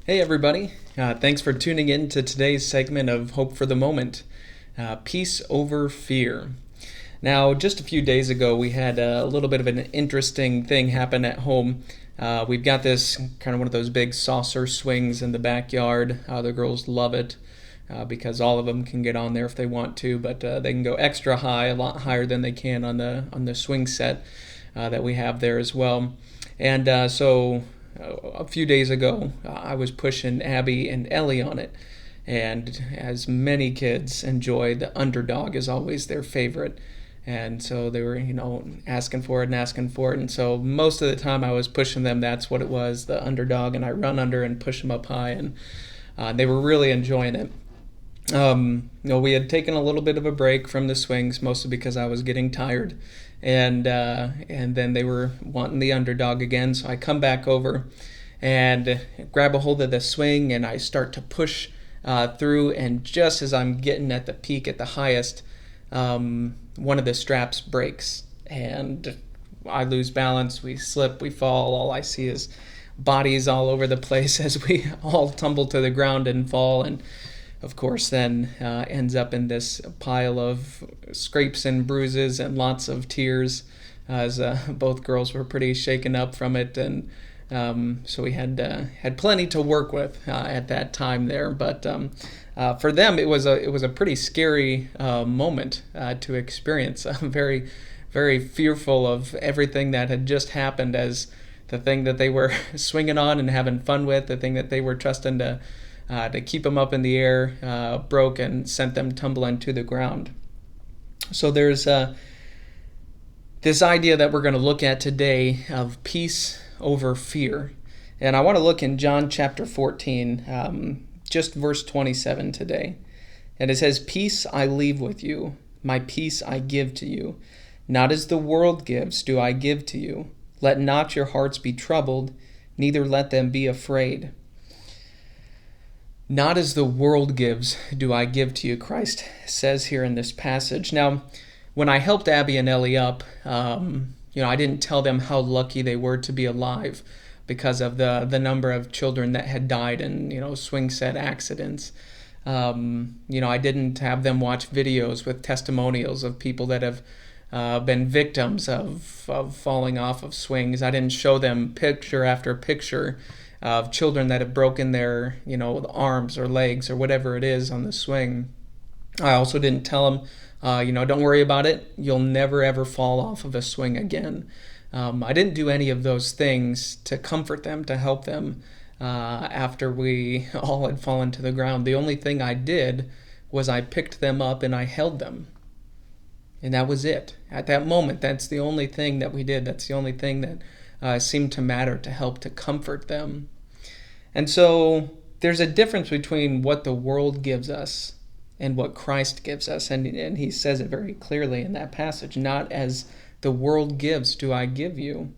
Hey, everybody. Thanks for tuning in to today's segment of Hope for the Moment, Peace Over Fear. Now, just a few days ago, we had a little bit of an interesting thing happen at home. We've got this kind of one of those big saucer swings in the backyard. The girls love it because all of them can get on there if they want to, but they can go extra high, a lot higher than they can on the swing set that we have there as well. And a few days ago, I was pushing Abby and Ellie on it. And as many kids enjoy, the underdog is always their favorite. And so they were, asking for it and asking for it. And so most of the time I was pushing them, that's what it was, the underdog. And I run under and push them up high. And they were really enjoying it. We had taken a little bit of a break from the swings, mostly because I was getting tired, and then they were wanting the underdog again. So I come back over and grab a hold of the swing, and I start to push through. And just as I'm getting at the peak, at the highest, one of the straps breaks, and I lose balance. We slip, we fall. All I see is bodies all over the place as we all tumble to the ground and fall. And of course, then ends up in this pile of scrapes and bruises and lots of tears, as both girls were pretty shaken up from it, and so we had plenty to work with at that time there. But for them, it was a pretty scary moment to experience. Very, very fearful of everything that had just happened, as the thing that they were swinging on and having fun with, the thing that they were trusting to keep them up in the air, broke and sent them tumbling to the ground. So there's this idea that we're going to look at today of peace over fear. And I want to look in John chapter 14, just verse 27 today. And it says, "Peace I leave with you, my peace I give to you. Not as the world gives do I give to you. Let not your hearts be troubled, neither let them be afraid." Not as the world gives do I give to you, Christ says here in this passage. Now, when I helped Abby and Ellie up, I didn't tell them how lucky they were to be alive because of the number of children that had died in, swing set accidents. I didn't have them watch videos with testimonials of people that have been victims of falling off of swings. I didn't show them picture after picture of children that have broken their, arms or legs or whatever it is on the swing. I also didn't tell them, don't worry about it. You'll never ever fall off of a swing again. I didn't do any of those things to comfort them, to help them after we all had fallen to the ground. The only thing I did was I picked them up and I held them. And that was it. At that moment, that's the only thing that we did. That's the only thing that seemed to matter to help to comfort them. And so there's a difference between what the world gives us and what Christ gives us. And he says it very clearly in that passage, not as the world gives do I give you.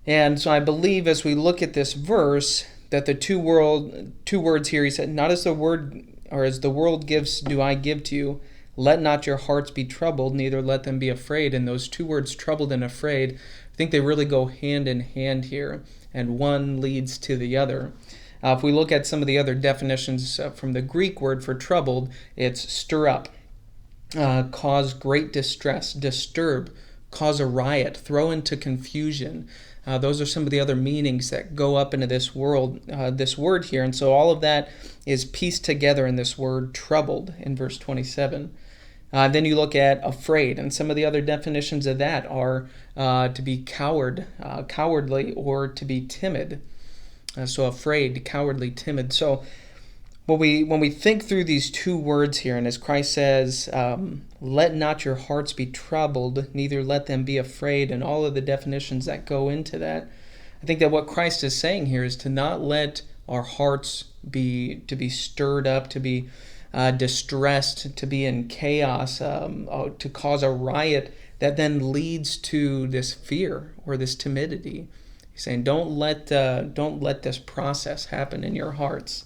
And so I believe as we look at this verse that the two words here, he said, not as the world gives do I give to you. Let not your hearts be troubled, neither let them be afraid. And those two words, troubled and afraid, I think they really go hand in hand here, and one leads to the other. If we look at some of the other definitions from the Greek word for troubled, it's stir up, cause great distress, disturb, cause a riot, throw into confusion. Those are some of the other meanings that go up into this word here. And so all of that is pieced together in this word troubled in verse 27. Then you look at afraid, and some of the other definitions of that are to be cowardly, or to be timid. So afraid, cowardly, timid. So when we think through these two words here, and as Christ says, let not your hearts be troubled, neither let them be afraid, and all of the definitions that go into that, I think that what Christ is saying here is to not let our hearts be stirred up, to be distressed, to be in chaos, to cause a riot that then leads to this fear or this timidity. He's saying, don't let this process happen in your hearts.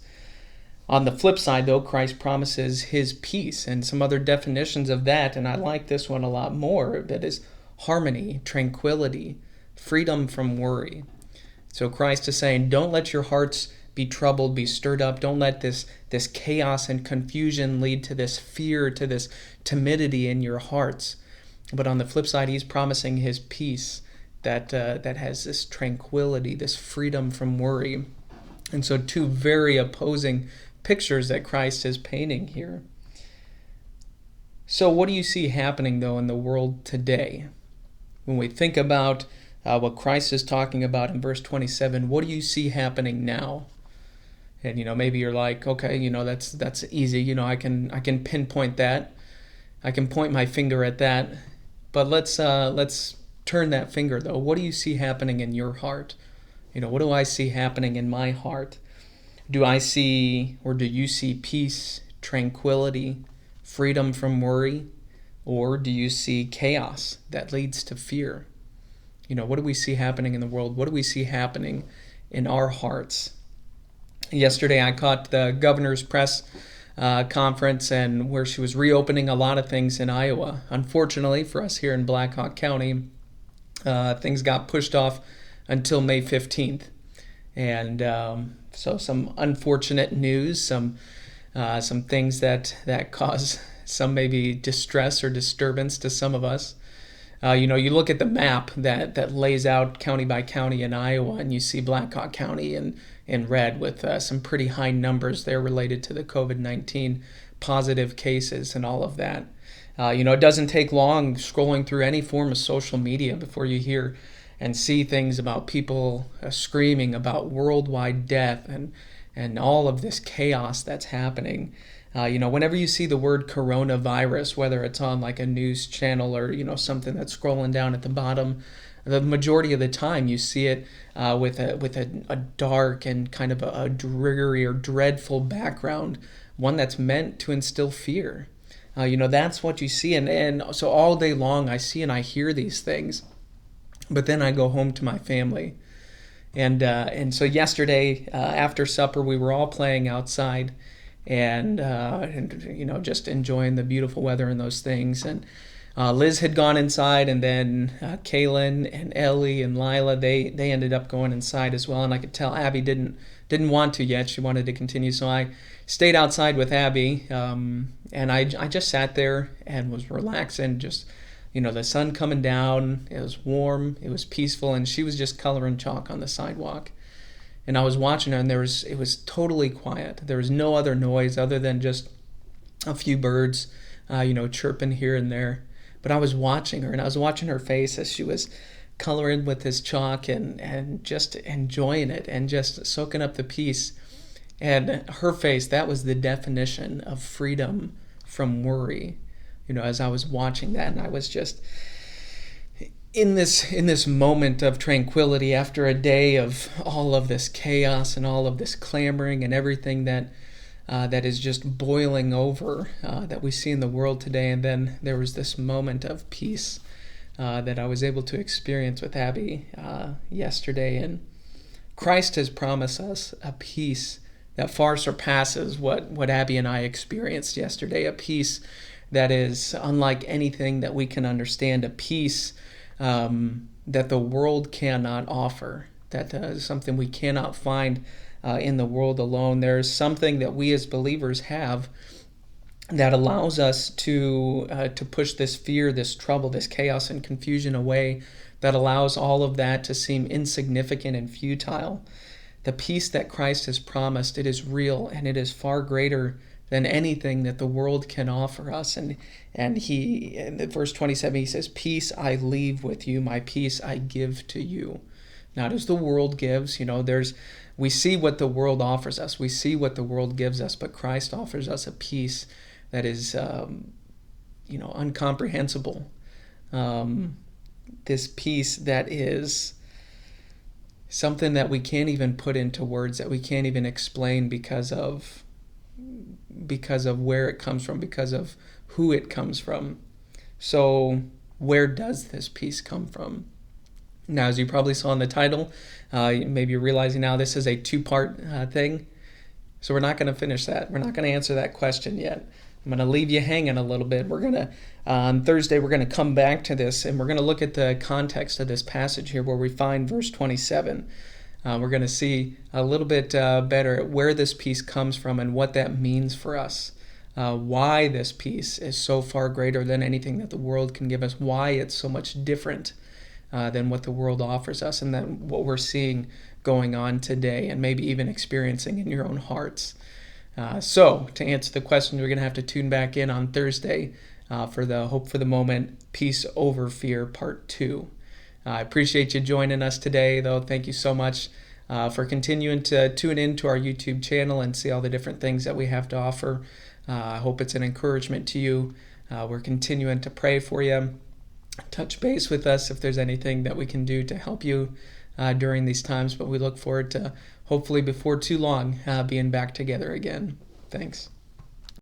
On the flip side, though, Christ promises his peace, and some other definitions of that, and I like this one a lot more, that is harmony, tranquility, freedom from worry. So Christ is saying, don't let your hearts be troubled, be stirred up. Don't let this chaos and confusion lead to this fear, to this timidity in your hearts. But on the flip side, he's promising his peace that has this tranquility, this freedom from worry. And so two very opposing pictures that Christ is painting here. So what do you see happening, though, in the world today? When we think about what Christ is talking about in verse 27, what do you see happening now? And maybe you're like, okay, that's easy. I can pinpoint that. I can point my finger at that. But let's turn that finger, though. What do you see happening in your heart? What do I see happening in my heart? Do I see, or do you see peace, tranquility, freedom from worry? Or do you see chaos that leads to fear? What do we see happening in the world? What do we see happening in our hearts? Yesterday I caught the governor's press conference, and where she was reopening a lot of things in Iowa. Unfortunately for us here in Black Hawk County, things got pushed off until May 15th. And so some unfortunate news, some things that cause some maybe distress or disturbance to some of us. You look at the map that lays out county by county in Iowa, and you see Black Hawk County in red with some pretty high numbers there related to the COVID-19 positive cases and all of that. It doesn't take long scrolling through any form of social media before you hear and see things about people screaming about worldwide death and all of this chaos that's happening. Whenever you see the word coronavirus, whether it's on like a news channel or, something that's scrolling down at the bottom, the majority of the time you see it with a dark and kind of a dreary or dreadful background, one that's meant to instill fear. That's what you see. And so all day long I see and I hear these things, but then I go home to my family. And so yesterday after supper, we were all playing outside and just enjoying the beautiful weather and those things. And Liz had gone inside, and then Kaylin and Ellie and Lila, they ended up going inside as well. And I could tell Abby didn't want to yet. She wanted to continue. So I stayed outside with Abby, and I just sat there and was relaxing, just the sun coming down. It was warm, it was peaceful, and she was just coloring chalk on the sidewalk. And I was watching her, and it was totally quiet. There was no other noise other than just a few birds, chirping here and there. But I was watching her, and I was watching her face as she was coloring with this chalk and just enjoying it and just soaking up the peace. And her face, that was the definition of freedom from worry. As I was watching that, and I was just in this moment of tranquility after a day of all of this chaos and all of this clamoring and everything that is just boiling over that we see in the world today. And then there was this moment of peace that I was able to experience with Abby yesterday. And Christ has promised us a peace that far surpasses what Abby and I experienced yesterday, a peace that is unlike anything that we can understand, a peace that the world cannot offer, that is something we cannot find in the world alone. There's something that we as believers have that allows us to push this fear, this trouble, this chaos and confusion away, that allows all of that to seem insignificant and futile. The peace that Christ has promised, it is real, and it is far greater than anything that the world can offer us. And he, in verse 27, he says, "Peace I leave with you, my peace I give to you." Not as the world gives. We see what the world offers us. We see what the world gives us, but Christ offers us a peace that is, incomprehensible. This peace that is something that we can't even put into words, that we can't even explain because of where it comes from, because of who it comes from. So where does this peace come from? Now, as you probably saw in the title, maybe you're realizing now this is a two-part thing. So we're not going to finish that. We're not going to answer that question yet. I'm going to leave you hanging a little bit. We're going to, on Thursday, we're going to come back to this, and we're going to look at the context of this passage here where we find verse 27. We're going to see a little bit better where this peace comes from and what that means for us. Why this peace is so far greater than anything that the world can give us, why it's so much different than what the world offers us, and then what we're seeing going on today and maybe even experiencing in your own hearts. So, to answer the question, we're going to have to tune back in on Thursday for the Hope for the Moment, Peace Over Fear, Part 2. I appreciate you joining us today, though. Thank you so much for continuing to tune in to our YouTube channel and see all the different things that we have to offer. I hope it's an encouragement to you. We're continuing to pray for you. Touch base with us if there's anything that we can do to help you during these times, but we look forward to hopefully before too long being back together again. Thanks.